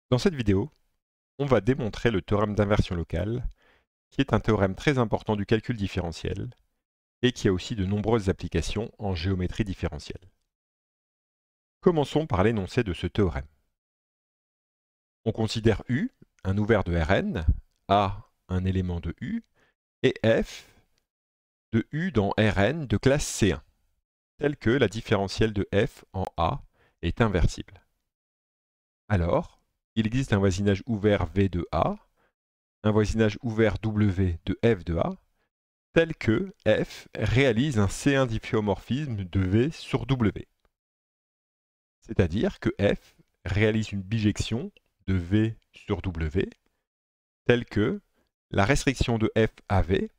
Dans cette vidéo, on va démontrer le théorème d'inversion locale, qui est un théorème très important du calcul différentiel et qui a aussi de nombreuses applications en géométrie différentielle. Commençons par l'énoncé de ce théorème. On considère U un ouvert de Rn, A un élément de U, et F de U dans Rn de classe C1, tel que la différentielle de F en A est inversible. Alors, il existe un voisinage ouvert V de A, un voisinage ouvert W de F de A, tel que F réalise un C1 difféomorphisme de V sur W. C'est-à-dire que F réalise une bijection de V sur W, telle que la restriction de F à V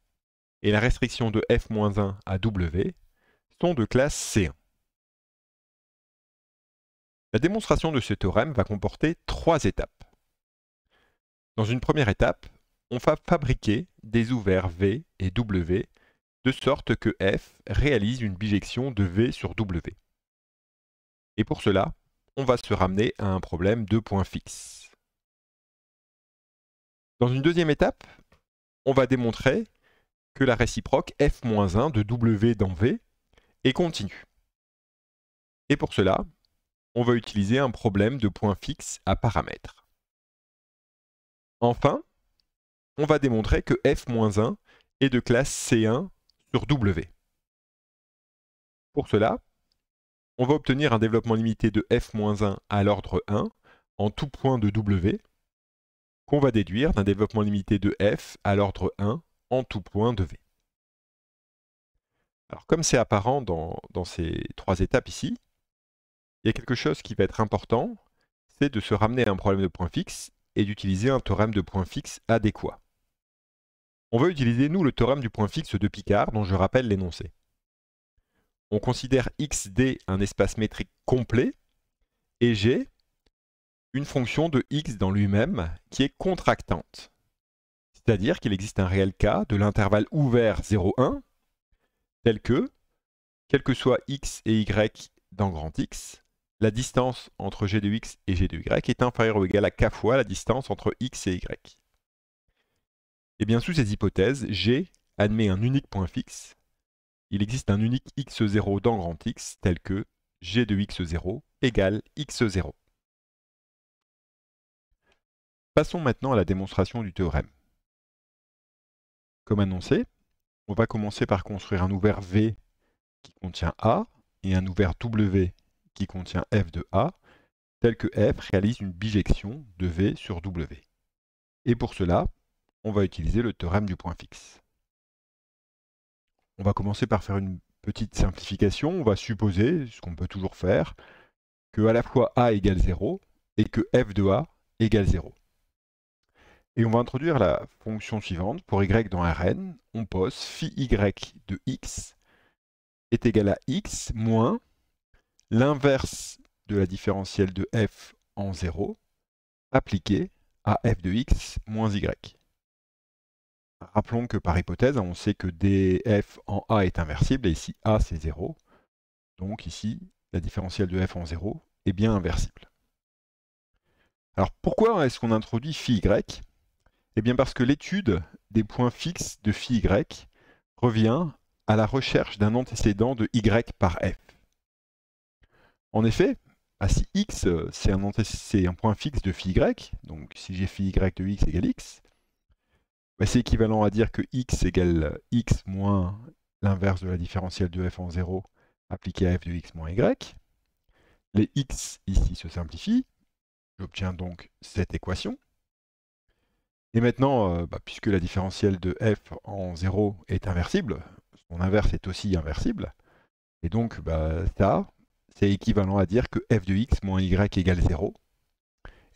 et la restriction de F-1 à W sont de classe C1. La démonstration de ce théorème va comporter 3 étapes. Dans une première étape, on va fabriquer des ouverts V et W de sorte que F réalise une bijection de V sur W. Et pour cela, on va se ramener à un problème de points fixes. Dans une deuxième étape, on va démontrer que la réciproque F-1 de W dans V est continue. Et pour cela, on va utiliser un problème de points fixes à paramètres. Enfin, on va démontrer que F-1 est de classe C1 sur W. Pour cela, on va obtenir un développement limité de F-1 à l'ordre 1 en tout point de W, qu'on va déduire d'un développement limité de F à l'ordre 1 en tout point de V. Alors comme c'est apparent dans ces 3 étapes ici, il y a quelque chose qui va être important, c'est de se ramener à un problème de points fixes et d'utiliser un théorème de points fixes adéquat. On va utiliser, nous, le théorème du point fixe de Picard, dont je rappelle l'énoncé. On considère XD un espace métrique complet, et G une fonction de x dans lui-même qui est contractante. C'est-à-dire qu'il existe un réel cas de l'intervalle ouvert 0,1, tel que, quel que soit x et y dans grand X, la distance entre g de x et g de y est inférieure ou égale à k fois la distance entre x et y. Et bien sous ces hypothèses, G admet un unique point fixe. Il existe un unique x0 dans grand X, tel que g de x0 égale x0. Passons maintenant à la démonstration du théorème. Comme annoncé, on va commencer par construire un ouvert V qui contient A et un ouvert W qui contient F de A, tel que F réalise une bijection de V sur W. Et pour cela, on va utiliser le théorème du point fixe. On va commencer par faire une petite simplification. On va supposer, ce qu'on peut toujours faire, que à la fois A égale 0 et que F de A égale 0. Et on va introduire la fonction suivante. Pour y dans Rn, on pose phi y de x est égal à x moins l'inverse de la différentielle de f en 0 appliquée à f de x moins y. Rappelons que par hypothèse, on sait que df en a est inversible, et ici a c'est 0. Donc ici, la différentielle de f en 0 est bien inversible. Alors pourquoi est-ce qu'on introduit phi y? Eh bien parce que l'étude des points fixes de phi y revient à la recherche d'un antécédent de y par f. En effet, si x c'est un point fixe de phi y, donc si j'ai phi y de x égale x, c'est équivalent à dire que x égale x moins l'inverse de la différentielle de f en 0 appliquée à f de x moins y. Les x ici se simplifient, j'obtiens donc cette équation. Et maintenant, puisque la différentielle de f en 0 est inversible, son inverse est aussi inversible, et donc ça, c'est équivalent à dire que f de x moins y égale 0,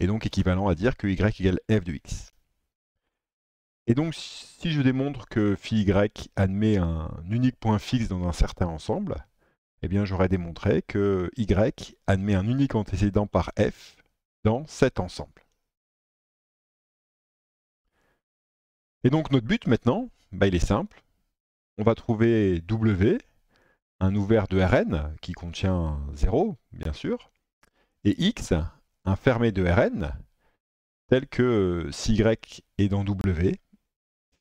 et donc équivalent à dire que y égale f de x. Et donc, si je démontre que phi y admet un unique point fixe dans un certain ensemble, eh bien j'aurais démontré que y admet un unique antécédent par f dans cet ensemble. Et donc notre but maintenant, il est simple. On va trouver W, un ouvert de Rn qui contient 0, bien sûr, et X, un fermé de Rn tel que si y est dans W,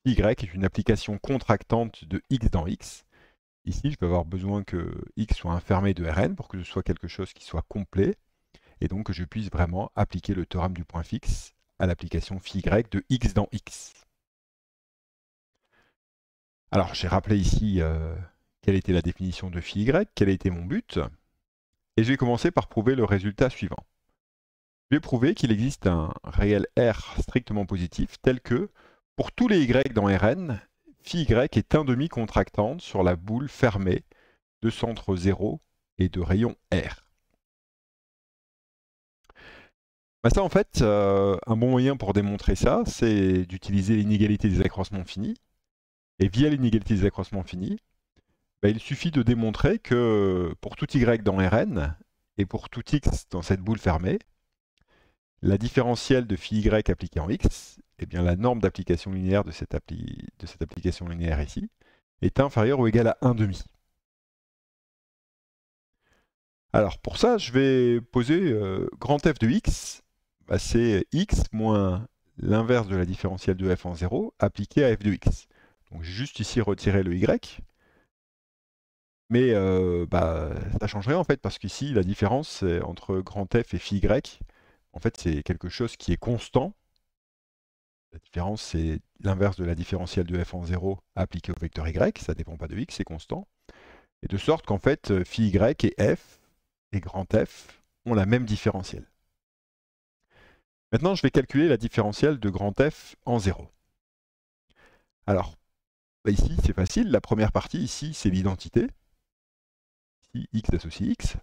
si y est une application contractante de x dans x. Ici, je vais avoir besoin que x soit informé de Rn pour que ce soit quelque chose qui soit complet, et donc que je puisse vraiment appliquer le théorème du point fixe à l'application phi y de x dans x. Alors, j'ai rappelé ici quelle était la définition de phi y, quel était mon but, et je vais commencer par prouver le résultat suivant. Je vais prouver qu'il existe un réel R strictement positif tel que, pour tous les y dans Rn, phi y est un demi contractante sur la boule fermée de centre 0 et de rayon R. Bah ça, en fait, un bon moyen pour démontrer ça, c'est d'utiliser l'inégalité des accroissements finis. Et via l'inégalité des accroissements finis, bah, il suffit de démontrer que pour tout y dans Rn et pour tout x dans cette boule fermée, la différentielle de phi y appliquée en x, eh bien la norme d'application linéaire de cette application linéaire ici, est inférieure ou égale à 1,5. Alors pour ça, je vais poser grand f de x, bah, c'est x moins l'inverse de la différentielle de f en 0 appliquée à f de x. Donc j'ai juste ici retiré le y, mais bah, ça change rien en fait, parce qu'ici la différence entre grand f et phi y, en fait c'est quelque chose qui est constant. La différence c'est l'inverse de la différentielle de f en 0 appliquée au vecteur y, ça ne dépend pas de x, c'est constant. Et de sorte qu'en fait phi y et f et grand F ont la même différentielle. Maintenant, je vais calculer la différentielle de grand F en 0. Alors, bah ici, c'est facile. La première partie, ici, c'est l'identité. Ici, x associe x.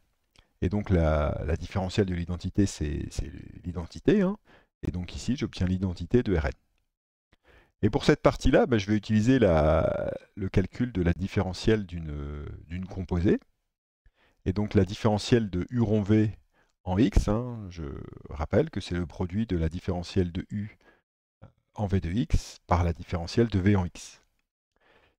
Et donc, la différentielle de l'identité, c'est l'identité. Hein. Et donc ici, j'obtiens l'identité de Rn. Et pour cette partie-là, bah, je vais utiliser le calcul de la différentielle d'une composée. Et donc, la différentielle de u rond v en x, hein, je rappelle que c'est le produit de la différentielle de u en v de x par la différentielle de v en x.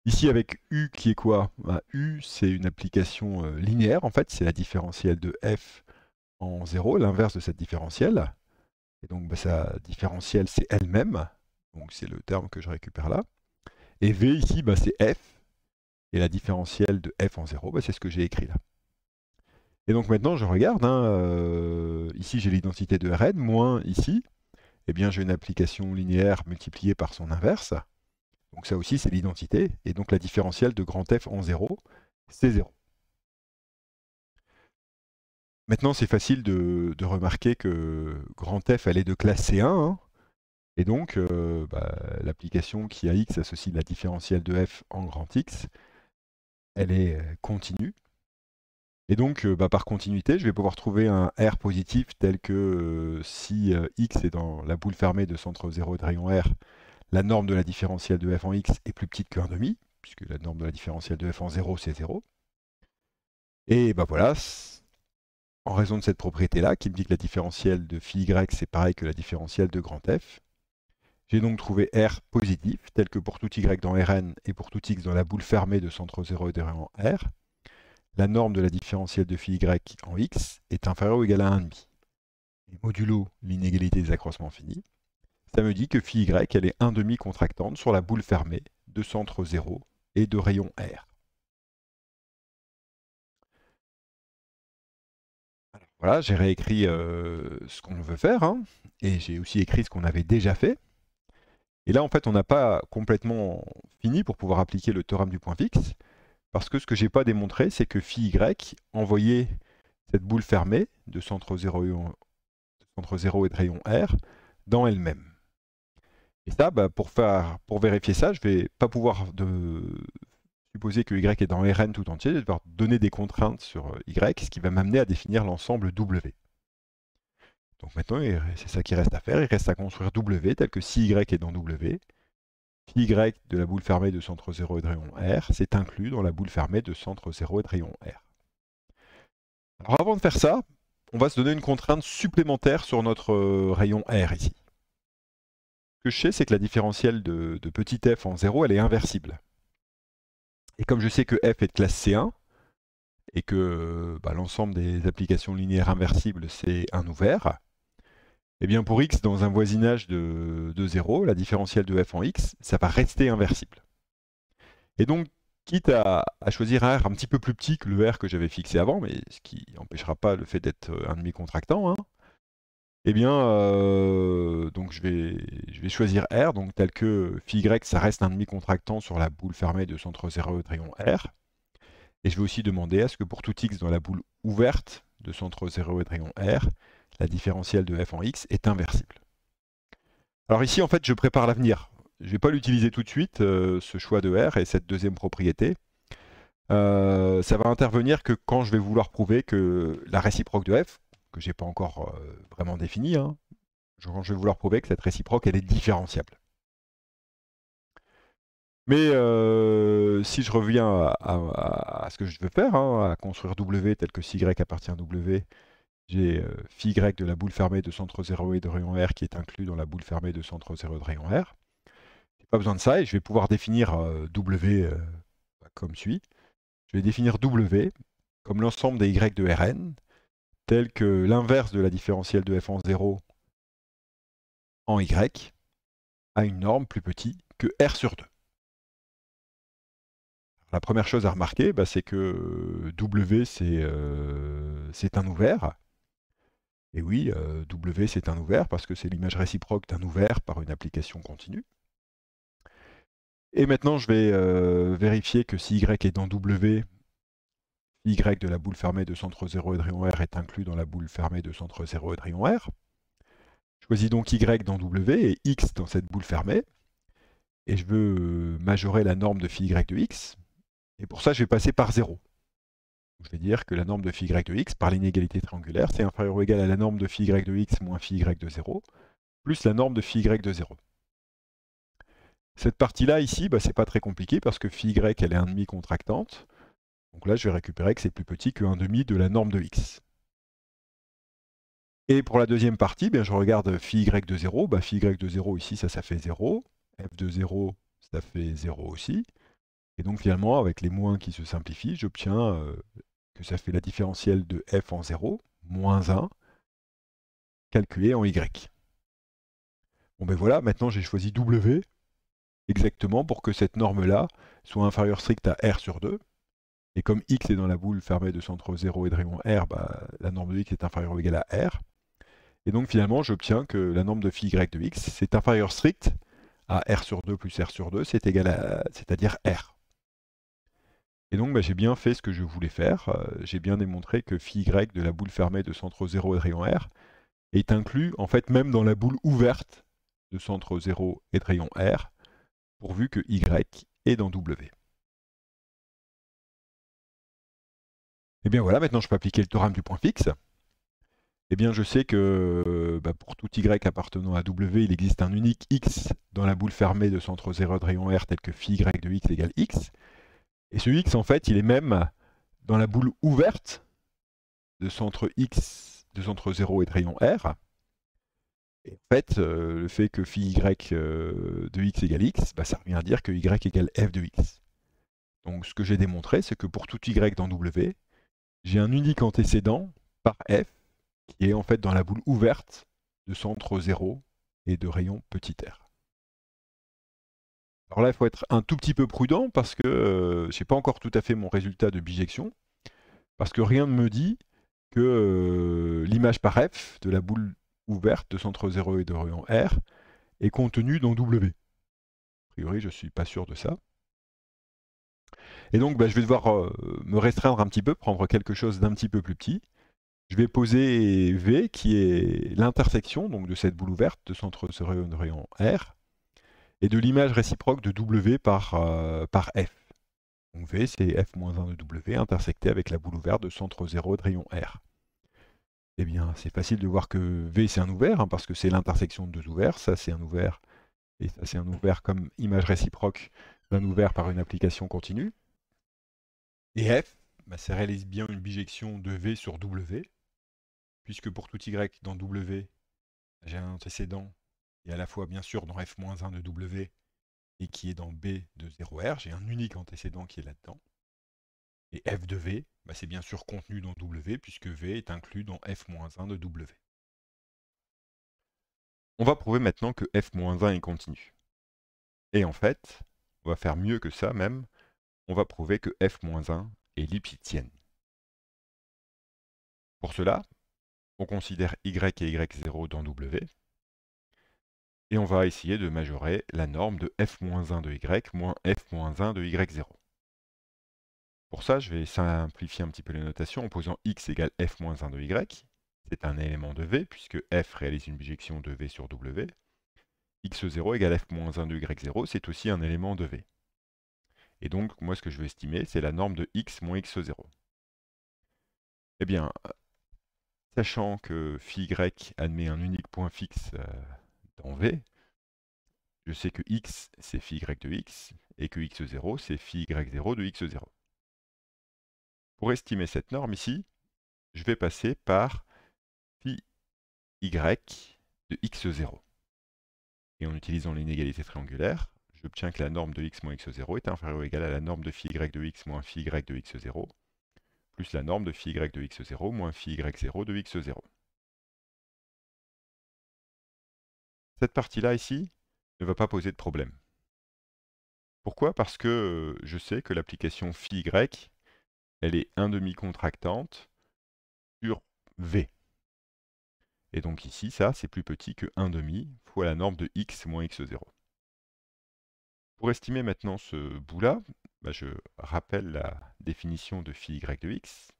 Ici avec u qui est quoi? Ben, u c'est une application linéaire, en fait c'est la différentielle de f en 0, l'inverse de cette différentielle. Et donc bah, sa différentielle c'est elle-même, donc c'est le terme que je récupère là. Et v ici bah, c'est f, et la différentielle de f en 0, bah, c'est ce que j'ai écrit là. Et donc maintenant je regarde, hein, ici j'ai l'identité de Rn, moins ici, eh bien j'ai une application linéaire multipliée par son inverse. Donc ça aussi c'est l'identité, et donc la différentielle de grand F en 0, c'est 0. Maintenant c'est facile de remarquer que grand F elle est de classe C1, hein, et donc bah, l'application qui a x associe la différentielle de f en grand X, elle est continue. Et donc, bah, par continuité, je vais pouvoir trouver un R positif tel que si x est dans la boule fermée de centre 0 de rayon R, la norme de la différentielle de f en x est plus petite que 1,5, puisque la norme de la différentielle de f en 0, c'est 0. Et bah voilà, en raison de cette propriété-là, qui me dit que la différentielle de phi y, c'est pareil que la différentielle de grand F, j'ai donc trouvé R positif, tel que pour tout y dans Rn et pour tout x dans la boule fermée de centre 0 et de rayon R, la norme de la différentielle de phi y en x est inférieure ou égale à 1,5. Et modulo l'inégalité des accroissements finis, ça me dit que phi y, elle est 1,5 contractante sur la boule fermée de centre 0 et de rayon R. Alors, voilà, j'ai réécrit ce qu'on veut faire, hein, et j'ai aussi écrit ce qu'on avait déjà fait. Et là, en fait, on n'a pas complètement fini pour pouvoir appliquer le théorème du point fixe, parce que ce que je n'ai pas démontré, c'est que phi y envoyait cette boule fermée de centre 0 et de rayon R dans elle-même. Et ça, bah, pour vérifier ça, je ne vais pas pouvoir supposer que y est dans Rn tout entier, je vais devoir donner des contraintes sur y, ce qui va m'amener à définir l'ensemble W. Donc maintenant, c'est ça qui reste à faire, il reste à construire W tel que si y est dans W, phi y de la boule fermée de centre 0 et de rayon R, c'est inclus dans la boule fermée de centre 0 et de rayon R. Alors avant de faire ça, on va se donner une contrainte supplémentaire sur notre rayon R ici. Ce que je sais, c'est que la différentielle de petit f en 0, elle est inversible. Et comme je sais que f est de classe C1, et que bah, l'ensemble des applications linéaires inversibles, c'est un ouvert, Eh bien pour x dans un voisinage de 0, la différentielle de f en x, ça va rester inversible. Et donc, quitte à choisir un R un petit peu plus petit que le R que j'avais fixé avant, mais ce qui n'empêchera pas le fait d'être un demi-contractant, hein, eh bien, donc je vais choisir R, donc tel que phi y, ça reste un demi-contractant sur la boule fermée de centre 0 et de rayon R. Et je vais aussi demander à ce que pour tout x dans la boule ouverte de centre 0 et de rayon R, la différentielle de f en x est inversible. Alors ici, en fait, je prépare l'avenir. Je ne vais pas l'utiliser tout de suite, ce choix de R et cette deuxième propriété. Ça va intervenir que quand je vais vouloir prouver que la réciproque de f, que j'ai pas encore vraiment définie, hein, quand je vais vouloir prouver que cette réciproque, elle est différenciable. Mais si je reviens à ce que je veux faire, hein, à construire W tel que si y appartient à W, j'ai phi y de la boule fermée de centre 0 et de rayon R qui est inclus dans la boule fermée de centre 0 et de rayon R. J'ai pas besoin de ça et je vais pouvoir définir W comme suit. Je vais définir W comme l'ensemble des y de Rn, tel que l'inverse de la différentielle de f en 0 en y a une norme plus petite que R sur 2. La première chose à remarquer, c'est que W, c'est un ouvert. Et oui, W, c'est un ouvert parce que c'est l'image réciproque d'un ouvert par une application continue. Et maintenant, je vais vérifier que si Y est dans W, Y de la boule fermée de centre 0 et de rayon R est inclus dans la boule fermée de centre 0 et de rayon R. Je choisis donc Y dans W et X dans cette boule fermée. Et je veux majorer la norme de phi Y de X. Et pour ça, je vais passer par 0. Je vais dire que la norme de phi y de x par l'inégalité triangulaire, c'est inférieur ou égal à la norme de phi y de x moins phi y de 0, plus la norme de phi y de 0. Cette partie-là, ici, c'est pas très compliqué parce que phi y, elle est un demi contractante. Donc là, je vais récupérer que c'est plus petit que 1,5 de la norme de x. Et pour la deuxième partie, je regarde phi y de 0. Phi y de 0, ici, ça fait 0. F de 0, ça fait 0 aussi. Et donc finalement, avec les moins qui se simplifient, j'obtiens que ça fait la différentielle de f en 0, moins 1, calculé en y. Bon voilà, maintenant j'ai choisi W exactement pour que cette norme-là soit inférieure stricte à R sur 2. Et comme X est dans la boule fermée de centre 0 et de rayon R, la norme de X est inférieure ou égale à R. Et donc finalement, j'obtiens que la norme de phi Y de X, c'est inférieur strict à R sur 2 plus R sur 2, c'est égal à, c'est-à-dire R. Et donc j'ai bien fait ce que je voulais faire. J'ai bien démontré que phi Y de la boule fermée de centre 0 et de rayon R est inclus en fait même dans la boule ouverte de centre 0 et de rayon R, pourvu que Y est dans W. Et bien voilà, maintenant je peux appliquer le théorème du point fixe. Eh bien je sais que pour tout Y appartenant à W, il existe un unique X dans la boule fermée de centre 0 de rayon R tel que phi Y de X égale X. Et ce X en fait, il est même dans la boule ouverte de centre X de centre 0 et de rayon R. Et en fait, le fait que phi Y de X égale X, ça revient à dire que Y égale F de X. Donc ce que j'ai démontré, c'est que pour tout Y dans W, j'ai un unique antécédent par F qui est en fait dans la boule ouverte de centre 0 et de rayon petit r. Alors là, il faut être un tout petit peu prudent parce que je n'ai pas encore tout à fait mon résultat de bijection, parce que rien ne me dit que l'image par F de la boule ouverte de centre 0 et de rayon R est contenue dans W. A priori, je ne suis pas sûr de ça. Et donc, je vais devoir me restreindre un petit peu, prendre quelque chose d'un petit peu plus petit. Je vais poser V, qui est l'intersection de cette boule ouverte de centre 0 et de rayon R, et de l'image réciproque de W par F. Donc V, c'est F-1 de W intersecté avec la boule ouverte de centre 0 de rayon R. Eh bien, c'est facile de voir que V, c'est un ouvert, parce que c'est l'intersection de deux ouverts. Ça, c'est un ouvert, et ça, c'est un ouvert comme image réciproque d'un ouvert par une application continue. Et F, ça réalise bien une bijection de V sur W, puisque pour tout Y dans W, j'ai un antécédent qui est à la fois bien sûr dans F-1 de W et qui est dans B de 0R. J'ai un unique antécédent qui est là-dedans. Et F de V, c'est bien sûr contenu dans W, puisque V est inclus dans F-1 de W. On va prouver maintenant que f-1 est continu. Et en fait, on va faire mieux que ça même. On va prouver que f-1 est lipschitzienne. Pour cela, on considère y et y0 dans W. Et on va essayer de majorer la norme de f-1 de y moins f-1 de y0. Pour ça, je vais simplifier un petit peu les notations en posant x égale f-1 de y. C'est un élément de V, puisque f réalise une bijection de V sur W. x0 égale f-1 de y0, c'est aussi un élément de V. Et donc, moi, ce que je veux estimer, c'est la norme de x moins x0. Eh bien, sachant que phi y admet un unique point fixe dans V, je sais que x, c'est phi y de x, et que x0, c'est phi y0 de x0. Pour estimer cette norme ici, je vais passer par phi y de x0. Et en utilisant l'inégalité triangulaire, j'obtiens que la norme de x moins x0 est inférieure ou égale à la norme de phi y de x moins phi y de x0, plus la norme de phi y de x0 moins phi y0 de x0. Cette partie-là ici ne va pas poser de problème. Pourquoi? Parce que je sais que l'application phi y, elle est 1/2 contractante sur V. Et donc ici, ça, c'est plus petit que 1/2 fois la norme de x moins x0. Pour estimer maintenant ce bout-là, je rappelle la définition de phi y de x.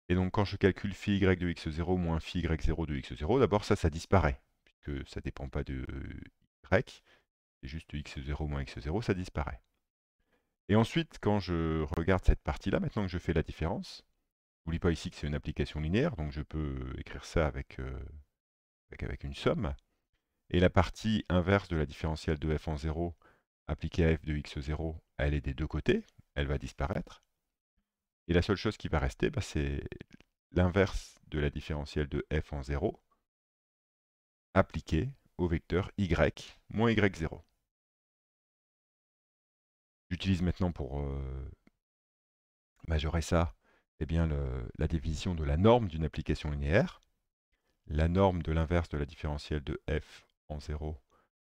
Et donc quand je calcule phi y de x0 moins phi y0 de x0, d'abord ça disparaît, puisque ça ne dépend pas de y, c'est juste x0 moins x0, ça disparaît. Et ensuite, quand je regarde cette partie-là, maintenant que je fais la différence, n'oublie pas ici que c'est une application linéaire, donc je peux écrire ça avec une somme. Et la partie inverse de la différentielle de f en 0 appliquée à f de x0, elle est des deux côtés, elle va disparaître. Et la seule chose qui va rester, c'est l'inverse de la différentielle de f en 0 appliquée au vecteur y moins y0. J'utilise maintenant pour majorer ça la définition de la norme d'une application linéaire. La norme de l'inverse de la différentielle de f en 0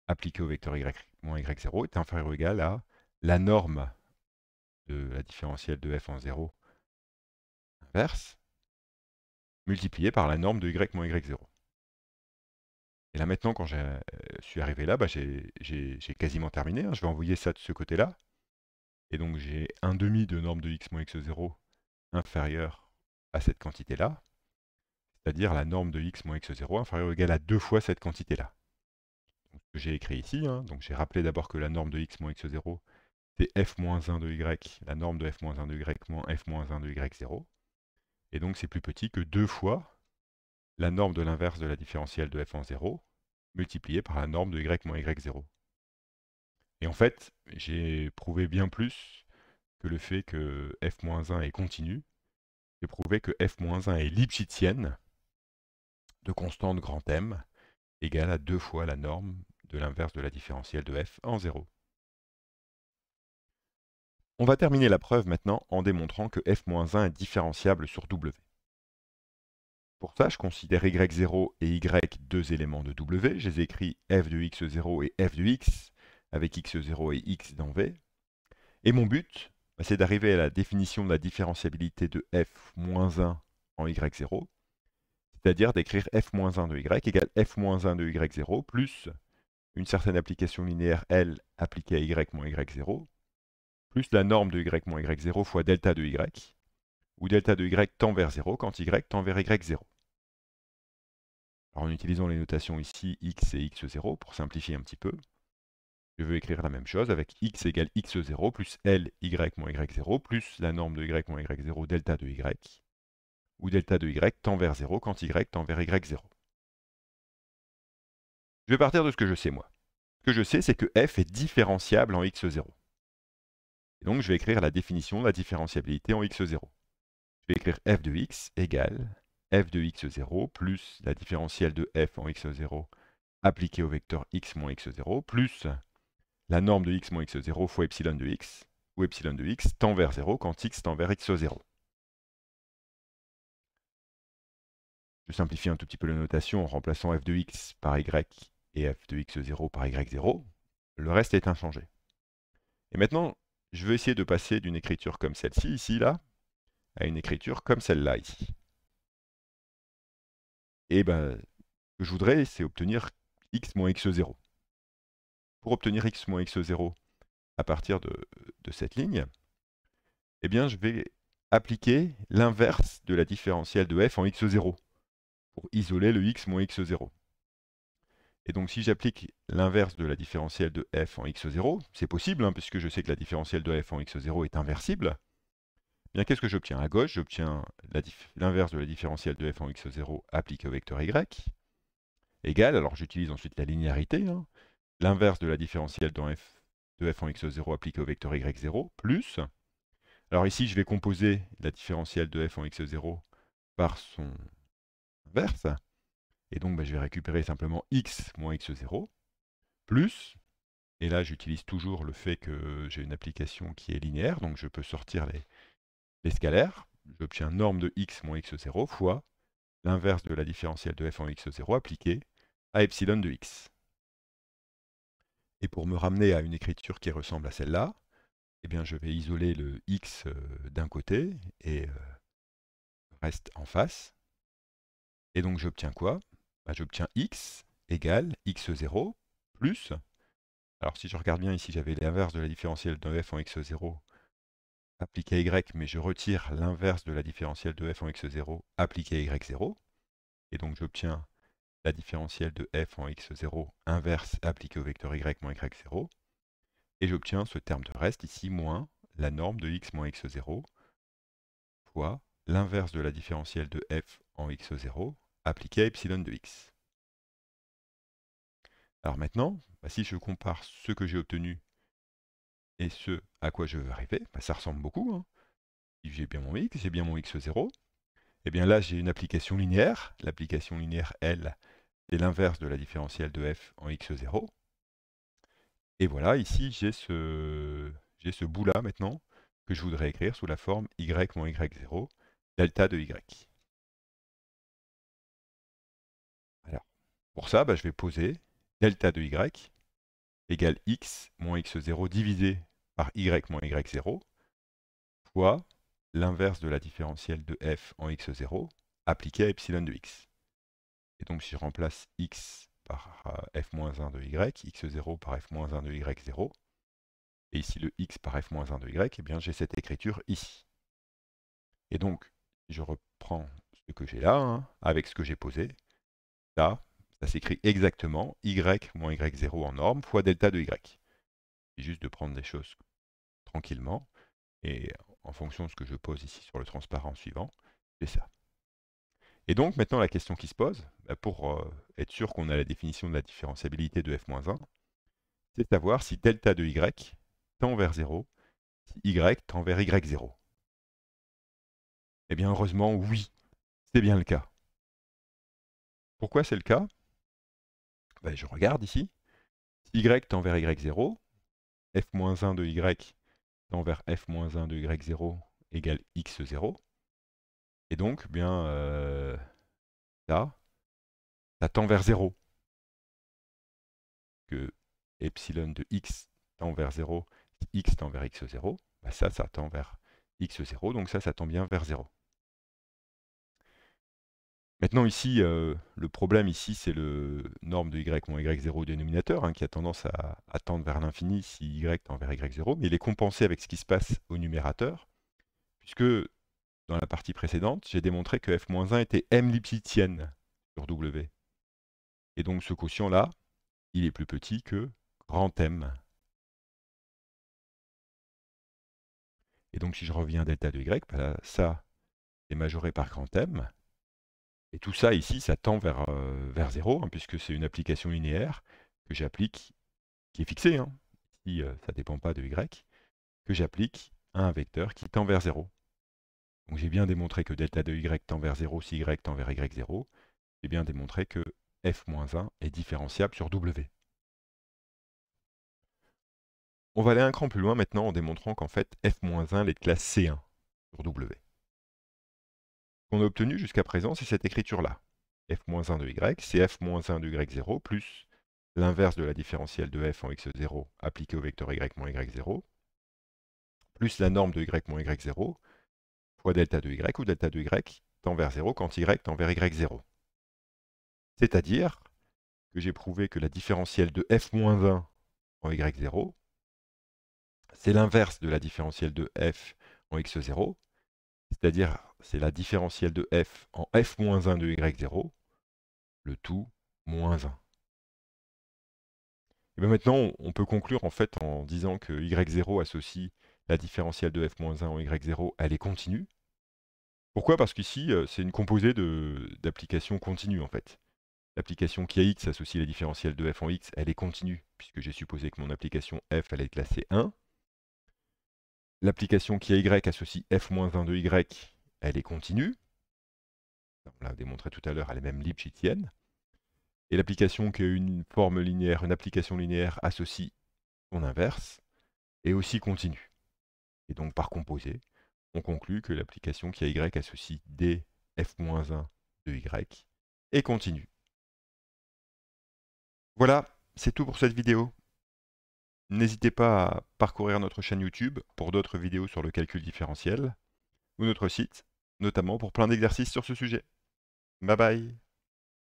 appliquée au vecteur y moins y0 est inférieure ou égale à la norme de la différentielle de f en 0 inverse multipliée par la norme de y moins y0. Et là maintenant, quand je suis arrivé là, j'ai quasiment terminé. Je vais envoyer ça de ce côté-là. Et donc j'ai 1/2 de norme de x moins x0 inférieure à cette quantité-là, c'est-à-dire la norme de x moins x0 inférieure ou égale à 2 fois cette quantité-là. Ce que j'ai écrit ici, donc j'ai rappelé d'abord que la norme de x moins x0, c'est f-1 de y, la norme de f-1 de y moins f-1 de y0. Et donc c'est plus petit que 2 fois la norme de l'inverse de la différentielle de f en 0, multipliée par la norme de y moins y0. Et en fait, j'ai prouvé bien plus que le fait que f-1 est continu. J'ai prouvé que f-1 est lipschitzienne de constante grand M égale à 2 fois la norme de l'inverse de la différentielle de f en 0. On va terminer la preuve maintenant en démontrant que f-1 est différenciable sur W. Pour ça, je considère y0 et y deux éléments de W. Je les écris f de x0 et f de x, avec x0 et x dans V. Et mon but, c'est d'arriver à la définition de la différenciabilité de f-1 en y0, c'est-à-dire d'écrire f-1 de y égale f-1 de y0 plus une certaine application linéaire L appliquée à y moins y0, plus la norme de y moins y0 fois delta de y, où delta de y tend vers 0 quand y tend vers y0. Alors en utilisant les notations ici x et x0, pour simplifier un petit peu, je veux écrire la même chose avec x égale x0 plus L y moins y0 plus la norme de y moins y0 delta de y, où delta de y tend vers 0 quand y tend vers y0. Je vais partir de ce que je sais moi. Ce que je sais, c'est que f est différenciable en x0. Et donc je vais écrire la définition de la différenciabilité en x0. Je vais écrire f de x égale f de x0 plus la différentielle de f en x0 appliquée au vecteur x moins x0 plus la norme de x moins x0 fois epsilon de x, où epsilon de x tend vers 0 quand x tend vers x0. Je simplifie un tout petit peu la notation en remplaçant f de x par y et f de x0 par y0. Le reste est inchangé. Et maintenant, je veux essayer de passer d'une écriture comme celle-ci, ici, là, à une écriture comme celle-là, ici. Et ben, ce que je voudrais, c'est obtenir x moins x0. Pour obtenir x moins x0 à partir de cette ligne, eh bien, je vais appliquer l'inverse de la différentielle de f en x0 pour isoler le x moins x0. Et donc, si j'applique l'inverse de la différentielle de f en x0, c'est possible, hein, puisque je sais que la différentielle de f en x0 est inversible, eh bien, qu'est-ce que j'obtiens? À gauche, j'obtiens l'inverse de la différentielle de f en x0 appliquée au vecteur y, égale, alors j'utilise ensuite la linéarité, hein, l'inverse de la différentielle de f en x0 appliquée au vecteur y0, plus, alors ici, je vais composer la différentielle de f en x0 par son inverse, et donc je vais récupérer simplement x moins x0, plus, et là j'utilise toujours le fait que j'ai une application qui est linéaire, donc je peux sortir les scalaires, j'obtiens norme de x moins x0 fois l'inverse de la différentielle de f en x0 appliquée à epsilon de x. Et pour me ramener à une écriture qui ressemble à celle-là, eh bien je vais isoler le x d'un côté et le reste en face. Et donc j'obtiens quoi? J'obtiens x égale x0 plus, alors si je regarde bien ici, j'avais l'inverse de la différentielle de f en x0 appliqué à y, mais je retire l'inverse de la différentielle de f en x0 appliqué à y0. Et donc j'obtiens la différentielle de f en x0 inverse appliquée au vecteur y moins y0. Et j'obtiens ce terme de reste ici, moins la norme de x moins x0 fois l'inverse de la différentielle de f en x0 appliquée à epsilon de x. Alors maintenant, si je compare ce que j'ai obtenu et ce à quoi je veux arriver, ça ressemble beaucoup, hein. Si j'ai bien mon x, j'ai bien mon x0. Et bien là, j'ai une application linéaire. L'application linéaire, elle, c'est l'inverse de la différentielle de f en x0. Et voilà, ici, j'ai ce bout-là maintenant que je voudrais écrire sous la forme y moins y0, delta de y. Alors, pour ça, je vais poser delta de y égale x moins x0 divisé par y moins y0 fois l'inverse de la différentielle de f en x0 appliquée à epsilon de x. Et donc si je remplace x par f-1 de y, x0 par f-1 de y0, et ici le x par f-1 de y, eh bien j'ai cette écriture ici. Et donc, je reprends ce que j'ai là, hein, avec ce que j'ai posé. Là, ça s'écrit exactement y moins y0 en norme fois delta de y. C'est juste de prendre des choses tranquillement, et en fonction de ce que je pose ici sur le transparent suivant, c'est ça. Et donc maintenant la question qui se pose, pour être sûr qu'on a la définition de la différenciabilité de f-1, c'est de savoir si delta de y tend vers 0, si y tend vers y0. Eh bien heureusement, oui, c'est bien le cas. Pourquoi c'est le cas? Je regarde ici. Si y tend vers y0, f-1 de y tend vers f-1 de y0 égale x0. Et donc, là, ça tend vers 0. Que epsilon de x tend vers 0, si x tend vers x0, ça tend vers x0, donc ça tend bien vers 0. Maintenant ici, le problème ici, c'est le norme de y moins y0 au dénominateur, hein, qui a tendance à tendre vers l'infini si y tend vers y0, mais il est compensé avec ce qui se passe au numérateur, puisque dans la partie précédente, j'ai démontré que f-1 était m Lipschitzienne sur w. Et donc ce quotient-là, il est plus petit que grand M. Et donc si je reviens à delta de y, ça est majoré par grand M. Et tout ça ici, ça tend vers 0, hein, puisque c'est une application linéaire que j'applique, qui est fixée, hein. Ici, ça ne dépend pas de y, que j'applique à un vecteur qui tend vers 0. Donc j'ai bien démontré que delta de y tend vers 0 si y tend vers y0. J'ai bien démontré que f-1 est différenciable sur w. On va aller un cran plus loin maintenant en démontrant qu'en fait f-1 est de classe C1 sur w. Ce qu'on a obtenu jusqu'à présent, c'est cette écriture-là. f-1 de y, c'est f-1 de y0 plus l'inverse de la différentielle de f en x0 appliquée au vecteur y moins y0, plus la norme de y moins y0, fois delta de y, où delta de y tend vers 0 quand y tend vers y0. C'est-à-dire que j'ai prouvé que la différentielle de f-1 en y0, c'est l'inverse de la différentielle de f en x0, c'est-à-dire c'est la différentielle de f en f-1 de y0, le tout moins 1. Et bien maintenant, on peut conclure en fait en disant que y0 associe la différentielle de f-1 en y0, elle est continue. Pourquoi? Parce qu'ici, c'est une composée d'applications continues en fait. L'application qui a x associe la différentielle de f en x, elle est continue, puisque j'ai supposé que mon application f, elle est classée 1. L'application qui a y associe f-1 de y, elle est continue. On l'a démontré tout à l'heure, elle est même Lipschitzienne. Et l'application qui a une forme linéaire, une application linéaire associe son inverse, est aussi continue. Et donc par composé, on conclut que l'application qui a y associe d f-1 de y est continue. Voilà, c'est tout pour cette vidéo. N'hésitez pas à parcourir notre chaîne YouTube pour d'autres vidéos sur le calcul différentiel, ou notre site, notamment pour plein d'exercices sur ce sujet. Bye bye!